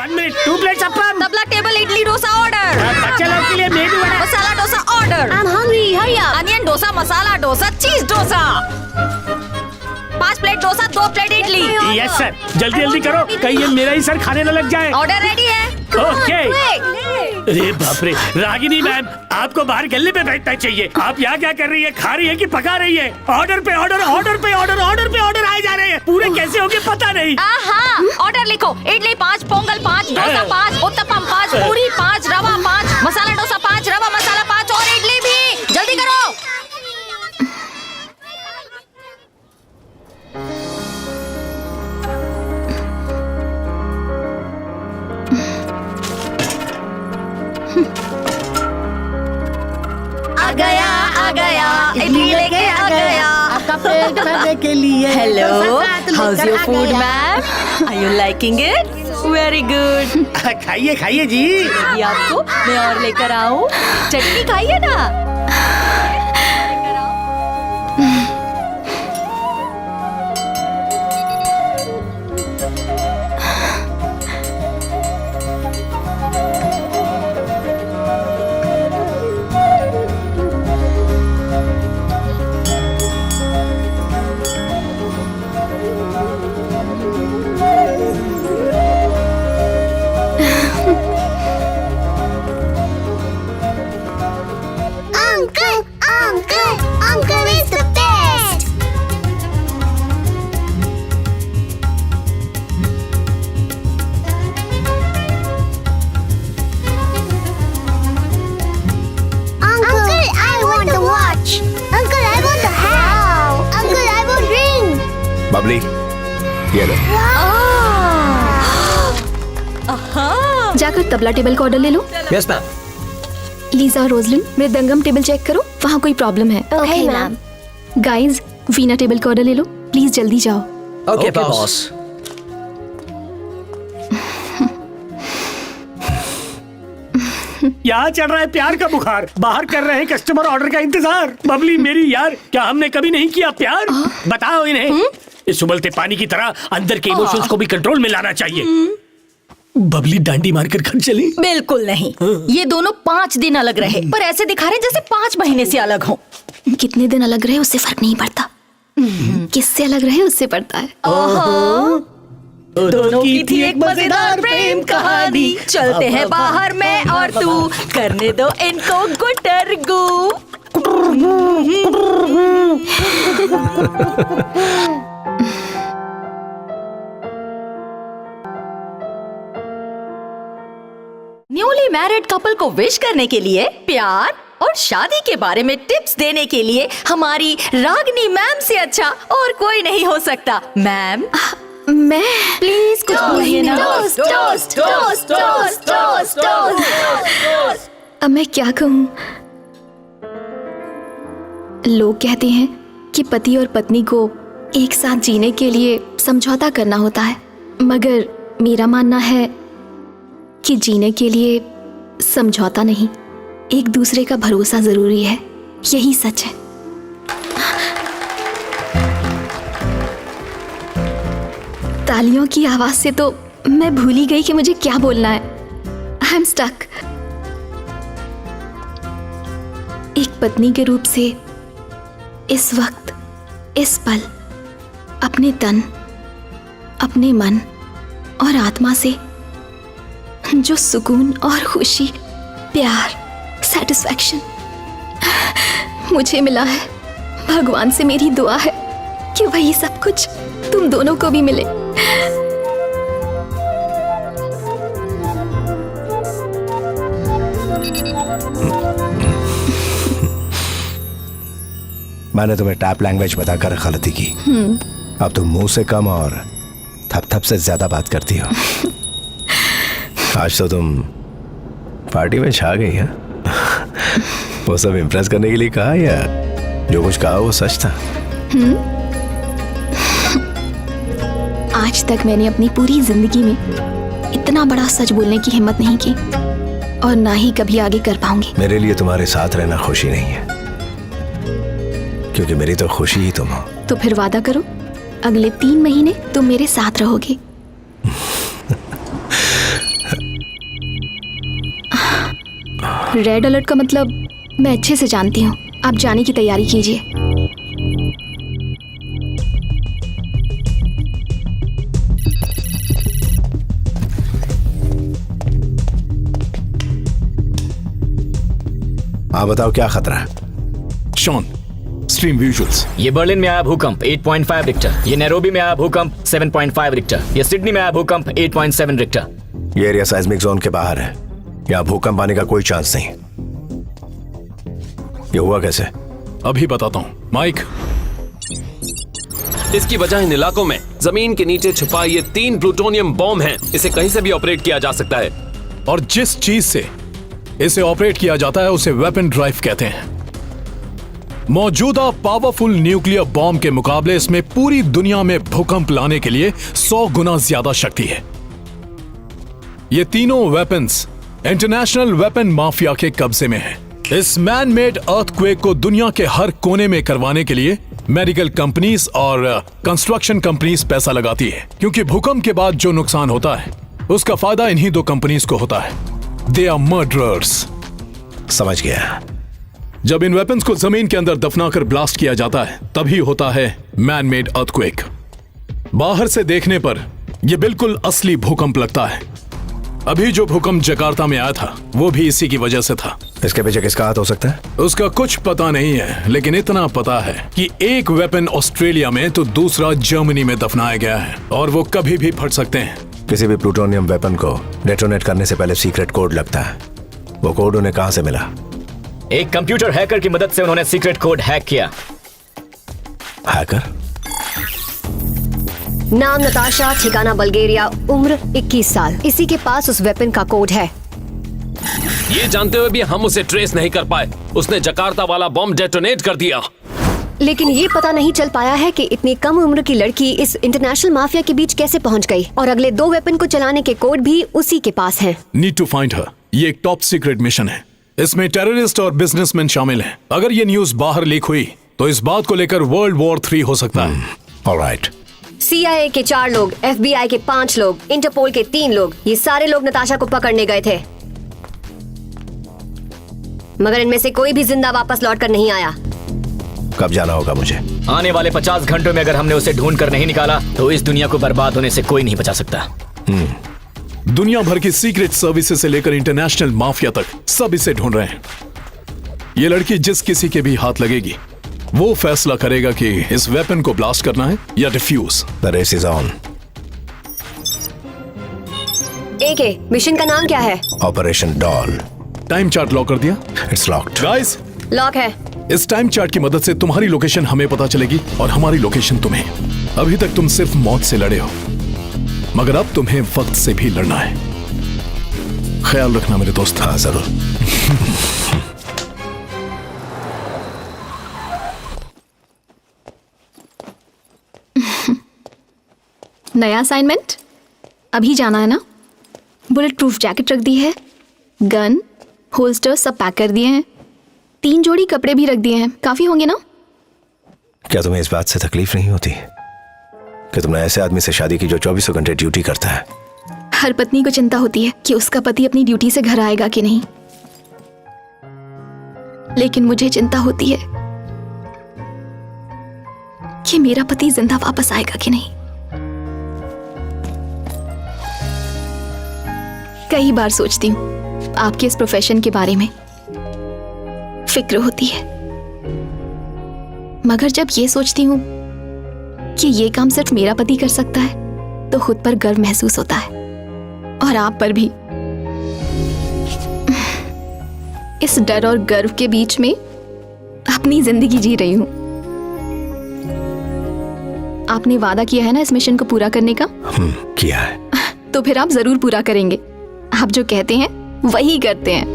1 minute, 2 plates appam. Tabla table idli dosa order. बच्चे लोग के लिए मेनू बना। Masala dosa order. I'm hungry. Hurry up. Onion dosa, masala dosa, cheese dosa. 5 plate dosa, 2 plate idli. Yes sir, जल्दी जल्दी करो, कहीं ये मेरा ही सर खाने न लग जाए। ऑर्डर रेडी है। ओके। अरे बाप रे, रागिनी मैम, आपको बाहर गले पे बैठना चाहिए। आप यहाँ क्या कर रही है? खा रही है कि पका रही है? ऑर्डर पे ऑर्डर, ऑर्डर पे ऑर्डर, ऑर्डर पे ऑर्डर आए जा रहे हैं। पूरे कैसे होंगे पता नहीं। हाँ, ऑर्डर लिखो। इडली 5, पोंगल 5, डोसा 5, उत्तपम 5, पूरी 5, रवा 5, मसाला डोसा 5, रवा मसाला 5 और इडली भी। जल्दी करो। आ गया, इडली लेके आ गया। आपका पेट भरने के लिए। Hello, how's your food ma'am? Ma'am? Are you liking it? Very good. खाइए खाइए जी। ये आपको मैं और लेकर आऊं? चटनी खाइए ना। Uncle is the best. Uncle, I want the watch. Uncle, I want the hat. Uncle, I want ring. Babli, ये लो। जाकर तबला टेबल का ऑर्डर ले लो। Yes ma'am. लीजा और रोजलिन, मृदंगम टेबल चेक करो, वहाँ कोई प्रॉब्लम है। Okay, ma'am. Guys, veena table का ऑर्डर ले लो, प्लीज जल्दी जाओ। Okay boss. यहाँ चढ़ रहा है प्यार का बुखार, बाहर कर रहे हैं कस्टमर ऑर्डर का इंतजार। बबली मेरी यार, क्या हमने कभी नहीं किया प्यार? बताओ इन्हें। इस उबलते पानी की तरह अंदर के इमोशंस को भी कंट्रोल में लाना चाहिए। बबली डांडी मारकर घर चली? बिल्कुल नहीं। ये दोनों 5 दिन अलग रहे, पर ऐसे दिखा रहे जैसे 5 महीने से अलग हो। कितने दिन अलग रहे उससे फर्क नहीं पड़ता, किससे अलग रहे उससे पड़ता है। दोनों की थी एक मजेदार प्रेम कहानी। चलते हैं बाहर में और तू, करने दो इनको गुटरगू। न्यूली मैरिड कपल को विश करने के लिए, प्यार और शादी के बारे में टिप्स देने के लिए हमारी रागिनी मैम से अच्छा और कोई नहीं हो सकता। मैम, मैं प्लीज कुछ बोलिए ना। अब मैं क्या कहूँ? लोग कहते हैं कि पति और पत्नी को एक साथ जीने के लिए समझौता करना होता है, मगर मेरा मानना है कि जीने के लिए समझौता नहीं, एक दूसरे का भरोसा जरूरी है। यही सच है। तालियों की आवाज से तो मैं भूल ही गई कि मुझे क्या बोलना है। I am stuck. एक पत्नी के रूप से इस वक्त, इस पल, अपने तन, अपने मन और आत्मा से जो सुकून और खुशी, प्यार, सेटिस्फैक्शन मुझे मिला है, भगवान से मेरी दुआ है कि वही सब कुछ तुम दोनों को भी मिले। मैंने तुम्हें टैप लैंग्वेज बताकर गलती की। अब तुम मुंह से कम और थप थप से ज्यादा बात करती हो। आज तो तुम पार्टी में छा गई है। वो सब इम्प्रेस करने के लिए कहा या जो कुछ कहा वो सच था? आज तक मैंने अपनी पूरी जिंदगी में इतना बड़ा सच बोलने की हिम्मत नहीं की और ना ही कभी आगे कर पाऊंगी। मेरे लिए तुम्हारे साथ रहना खुशी नहीं है, क्योंकि मेरी तो खुशी ही तुम हो। तो फिर वादा करो, अगले 3 महीने तुम मेरे साथ रहोगे। रेड अलर्ट का मतलब मैं अच्छे से जानती हूँ। आप जाने की तैयारी कीजिए। हाँ बताओ क्या खतरा है? Sean, stream visuals. ये बर्लिन में आया भूकंप 8.5 रिक्टर। ये नैरोबी में आया भूकंप 7.5 रिक्टर। ये सिडनी में आया भूकंप 8.7 रिक्टर। ये एरिया साइज्मिक जोन के बाहर है, यहाँ भूकंप आने का कोई चांस नहीं। ये हुआ कैसे? अभी बताता हूँ माइक। इसकी वजह इन इलाकों में जमीन के नीचे छुपा ये 3 प्लूटोनियम बॉम्ब हैं। इसे कहीं से भी ऑपरेट किया जा सकता है। और जिस चीज से इसे ऑपरेट किया जाता है उसे वेपन ड्राइव कहते हैं। मौजूदा पावरफुल न्यूक्लियर बॉम्ब के मुकाबले इसमें पूरी दुनिया में भूकंप लाने के लिए 100 गुना ज्यादा शक्ति है। ये तीनों वेपन्स इंटरनेशनल वेपन माफिया के कब्जे में हैं। इस मैन मेड अर्थक्वेक को दुनिया के हर कोने में करवाने के लिए मेडिकल कंपनीज और कंस्ट्रक्शन कंपनीज पैसा लगाती है, क्योंकि भूकंप के बाद जो नुकसान होता है उसका फायदा इन्हीं 2 कंपनीज को होता है। They are murderers. समझ गया। जब इन वेपन्स को जमीन के अंदर दफनाकर ब्लास्ट किया जाता है तभी होता है मैन मेड अर्थक्वेक। बाहर से देखने पर यह बिल्कुल असली भूकंप लगता है। अभी जो भूकंप जकार्ता में आया था वो भी इसी की वजह से था। इसके पीछे किसका हाथ हो सकता है? उसका कुछ पता नहीं है, लेकिन इतना पता है कि एक वेपन ऑस्ट्रेलिया में तो दूसरा जर्मनी में दफनाया गया है और वो कभी भी फट सकते हैं। किसी भी प्लूटोनियम वेपन को डेटोनेट करने से पहले सीक्रेट कोड लगता है। वो कोड उन्हें कहां से मिला? एक कंप्यूटर हैकर की मदद से उन्होंने सीक्रेट कोड हैक किया। हैकर? नाम नताशा, ठिकाना बल्गेरिया, उम्र 21 साल। इसी के पास उस वेपन का कोड है। ये जानते हुए भी हम उसे ट्रेस नहीं कर पाए। उसने जकार्ता वाला बॉम्ब डेटोनेट कर दिया। लेकिन ये पता नहीं चल पाया है कि इतनी कम उम्र की लड़की इस इंटरनेशनल माफिया के बीच कैसे पहुंच गई, और अगले 2 वेपन को चलाने के कोड भी उसी के पास हैं। Need to find her. ये एक टॉप सीक्रेट मिशन है। इसमें टेररिस्ट और बिजनेसमैन शामिल हैं। अगर ये न्यूज बाहर लीक हुई तो इस बात को लेकर वर्ल्ड वॉर 3 हो सकता है। ऑलराइट। CIA के 4 लोग, FBI के 5 लोग, इंटरपोल के 3 लोग, ये सारे लोग नताशा को पकड़ने गए थे, मगर इनमें से कोई भी जिंदा वापस लौट कर नहीं आया। कब जाना होगा मुझे? आने वाले 50 घंटों में अगर हमने उसे ढूंढ कर नहीं निकाला तो इस दुनिया को बर्बाद होने से कोई नहीं बचा सकता। दुनिया भर की सीक्रेट सर्विसेज से लेकर इंटरनेशनल माफिया तक सब इसे ढूंढ रहे हैं। ये लड़की जिस किसी के भी हाथ लगेगी वो फैसला करेगा कि इस वेपन को ब्लास्ट करना है या defuse. The race is on. AK, mission का नाम क्या है? Operation doll. Time chart lock कर दिया? It's locked. गाइस, लॉक है। इस टाइम चार्ट की मदद से तुम्हारी लोकेशन हमें पता चलेगी और हमारी लोकेशन तुम्हें। अभी तक तुम सिर्फ मौत से लड़े हो, मगर अब तुम्हें वक्त से भी लड़ना है। ख्याल रखना मेरे दोस्त। हाँ जरूर। नया असाइनमेंट? अभी जाना है ना? बुलेट प्रूफ जैकेट रख दी है, गन, होल्स्टर सब पैक कर दिए हैं, 3 जोड़ी कपड़े भी रख दिए हैं। काफी होंगे ना? क्या तुम्हें इस बात से तकलीफ नहीं होती कि तुमने ऐसे आदमी से शादी की जो 24 घंटे ड्यूटी करता है? हर पत्नी को चिंता होती है कि उसका पति अपनी ड्यूटी से घर आएगा कि नहीं, लेकिन मुझे चिंता होती है कि मेरा पति जिंदा वापस आएगा कि नहीं। कई बार सोचती हूँ आपके इस प्रोफेशन के बारे में, फिक्र होती है, मगर जब ये सोचती हूँ कि ये काम सिर्फ मेरा पति कर सकता है तो खुद पर गर्व महसूस होता है, और आप पर भी। इस डर और गर्व के बीच में अपनी जिंदगी जी रही हूँ। आपने वादा किया है ना इस मिशन को पूरा करने का? किया है। तो फिर आप जरूर पूरा करेंगे। आप जो कहते हैं वही करते हैं।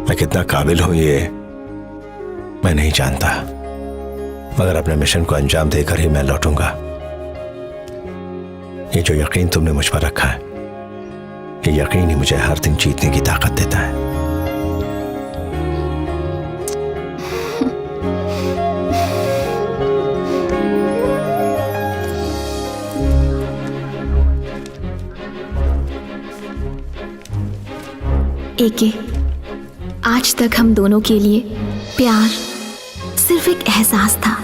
मैं कितना काबिल हूं ये मैं नहीं जानता, मगर अपने मिशन को अंजाम देकर ही मैं लौटूंगा। ये जो यकीन तुमने मुझ पर रखा है, ये यकीन ही मुझे हर दिन जीतने की ताकत देता है। एके, आज तक हम दोनों के लिए प्यार सिर्फ एक एहसास था,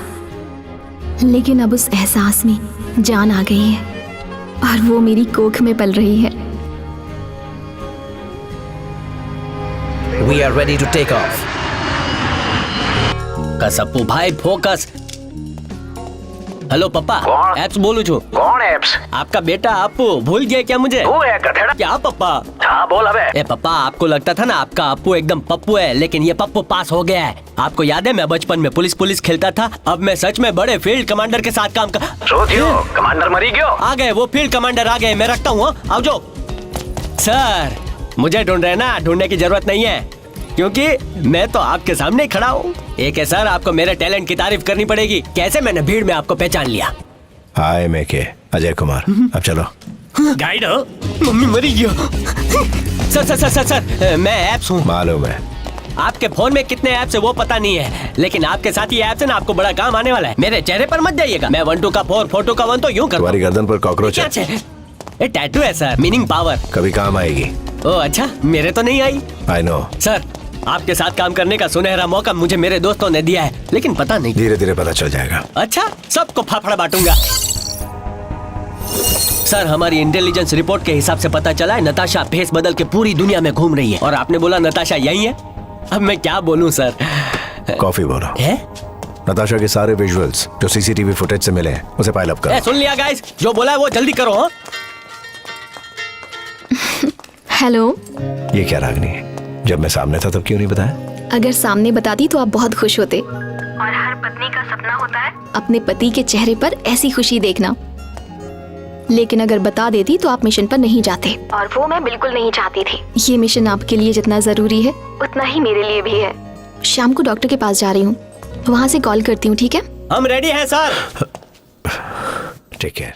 लेकिन अब उस एहसास में जान आ गई है और वो मेरी कोख में पल रही है। We are ready to take off. कसप्पू भाई फोकस। हेलो पप्पा, एप्स बोलू छू। कौन एप्स? आपका बेटा अपू भूल गया क्या मुझे? तू है गधेड़ा? क्या पप्पा? हाँ बोल अबे। ए पप्पा, आपको लगता था ना आपका अपू एकदम पप्पू है, लेकिन ये पप्पू पास हो गया है। आपको याद है मैं बचपन में पुलिस खेलता था, अब मैं सच में बड़े फील्ड कमांडर के साथ काम कर। सोचियो, कमांडर मरी गयो। आ गए वो फील्ड कमांडर आ गए, मैं रखता हूँ। आओ जो। सर मुझे ढूंढ रहे ना, ढूंढने की जरूरत नहीं है क्योंकि मैं तो आपके सामने ही खड़ा हूँ। एक है सर, आपको मेरे टैलेंट की तारीफ करनी पड़ेगी। कैसे मैंने भीड़ में आपको पहचान लिया। हाय मैं के अजय कुमार, अब चलो। गाइड हो? मम्मी मरी गया। सर मैं एप्स हूँ। मालूम है। आपके फोन में कितने ऐप्स है वो पता नहीं है, लेकिन आपके साथ ये ऐप्स है ना, आपको बड़ा काम आने वाला है। मेरे चेहरे पर मत जाइएगा। मैं 1 2 का 4 4 2 का 1 तो यूं करता तुम्हारी गर्दन पर कॉकरोच है। हूँ। ये टैटू है सर, मीनिंग पावर। कभी काम आएगी। ओ अच्छा, मेरे तो नहीं आई। I know. सर आपके साथ काम करने का सुनहरा मौका मुझे मेरे दोस्तों ने दिया है, लेकिन पता नहीं। धीरे धीरे पता चल जाएगा। अच्छा, सबको फाफड़ा बांटूंगा। सर हमारी इंटेलिजेंस रिपोर्ट के हिसाब से पता चला है नताशा भेस बदल के पूरी दुनिया में घूम रही है, और आपने बोला नताशा यही है। अब मैं क्या बोलूं सर? कॉफी बोलो। है? नताशा के सारे विजुअल्स जो सीसीटीवी फुटेज से मिले हैं उसे पाइल अप करो। सुन लिया गाइस, जो बोला है वो जल्दी करो। हाँ? हेलो। ये क्या रागनी है? जब मैं सामने था तब क्यों नहीं बताया? अगर सामने बताती तो आप बहुत खुश होते, और हर पत्नी का सपना होता है अपने पति के चेहरे पर ऐसी खुशी देखना। लेकिन अगर बता देती तो आप मिशन पर नहीं जाते, और वो मैं बिल्कुल नहीं चाहती थी। ये मिशन आपके लिए जितना जरूरी है उतना ही मेरे लिए भी है। शाम को डॉक्टर के पास जा रही हूँ, वहाँ से कॉल करती हूँ, ठीक है? हम रेडी हैं सर। ठीक है।